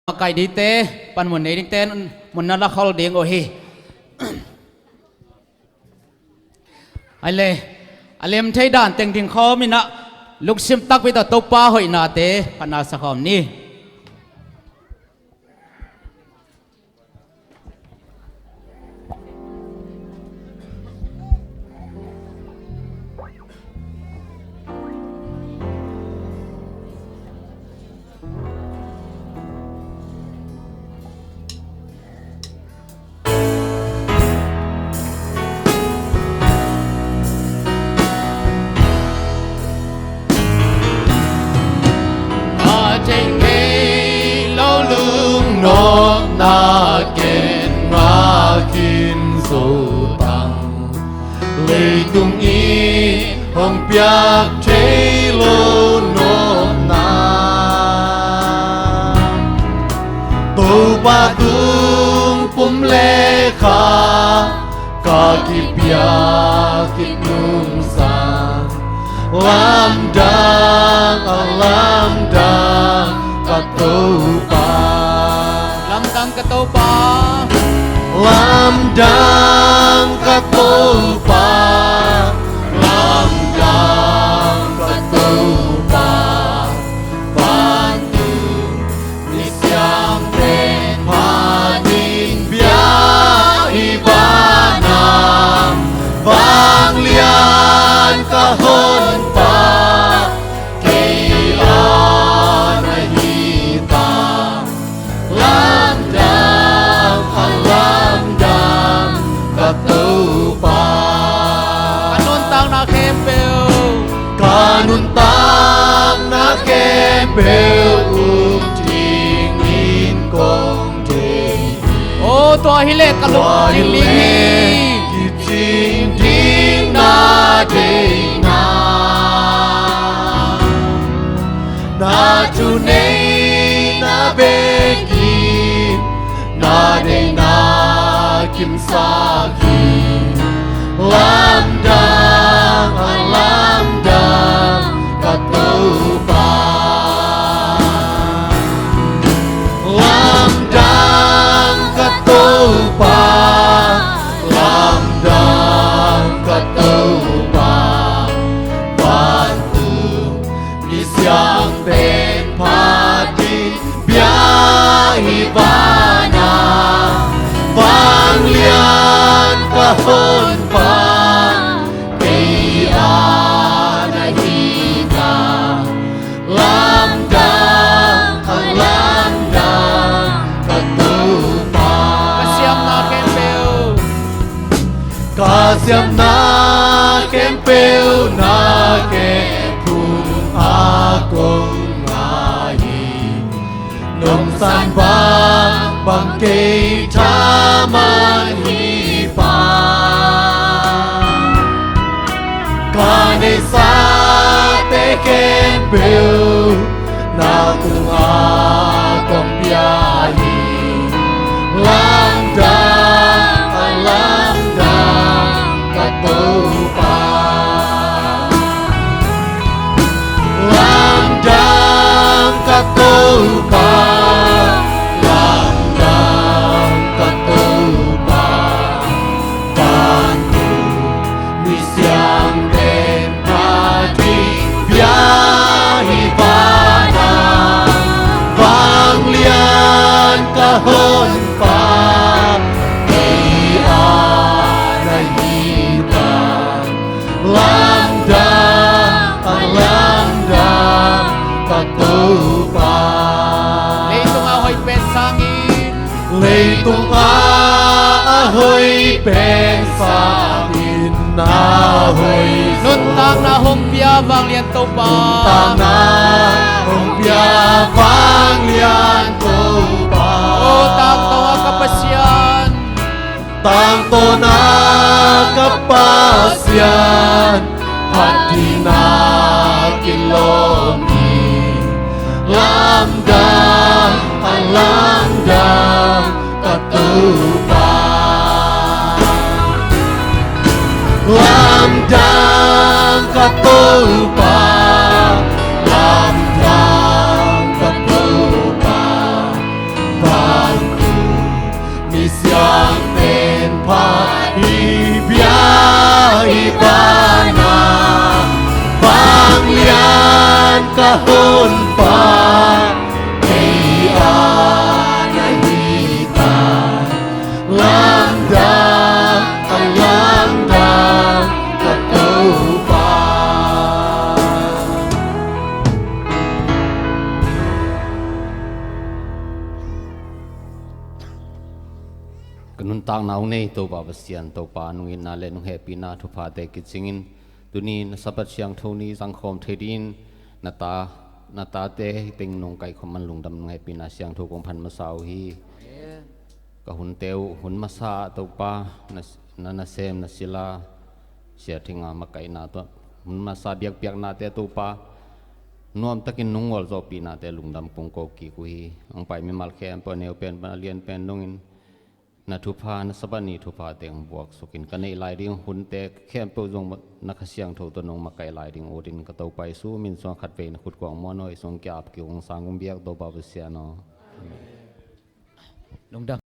Makai di te pan mun nei ten mun na la khol ding o hi ale alem thei dan teng ding kho mi na luk sim tak wi ta to pa hoi na te pana sa khom ni na ken ma kin so tang lei tung in hong piak chei lo no na tu ba tung pum le kha ka ki pia ki num sa lam dang ka tu pa katopa lam dang katopa lam dang katopa bantu ni siang ten padin bia ibana vang lian kahon pa nun tang na kem bêu ung ting in kong ting ô tua hi le ka lu ting ling ki ting ting na ding na tu nei na begin na ding na kim sa ki lam dang katopa lam dang katopa lam dang katopa bantu di siang ten padin biahi bana bang lian kahon pa siam na kem peu na ke phung a kong ngai nong san bang ke tha man hi pa ka ne sa te kem peu na kung a kong pia hi lam da katopa lam dang katopa lam dang katopa bantu mi siang den pagi biahi bana bang lian kahon pa leitung ahoy pen sa in ahoy nun tang na hong pia vang lian to pa tang na hong pia vang lian to pa o tang to kapasyan tang to na kapasyan hati na kilomi lam dang katopa lam dang katopa lam dang katopa hôn pha Di ana hita Lamdang Katupa Kanun tang naung nei to pa basian to pa nungin na le nung happy na thu pa te kichingin tuni na sabat siang thoni sang khom thedin na ta te ting nong kai khom man lungdam nung happy na siang thu kong phan ma sau hi ka hun teu hun ma sa to pa na sem na sila sia thinga ma kai na to hun ma sa biak biak na te to pa nuam takin nungol zo pi na te lungdam kong ko ki ku hi ang pai mi mal khem pa neu pen ba lian pen nongin na thu pha na sabani thu pha teng buak sukin kanei lai ding hun te khem po jong na khasiang tho to nong ma kai lai ding odin ka to pai su min so khat pe na khut kwang mo noi song kyap ki ong sangum biak do ba sia no lungdam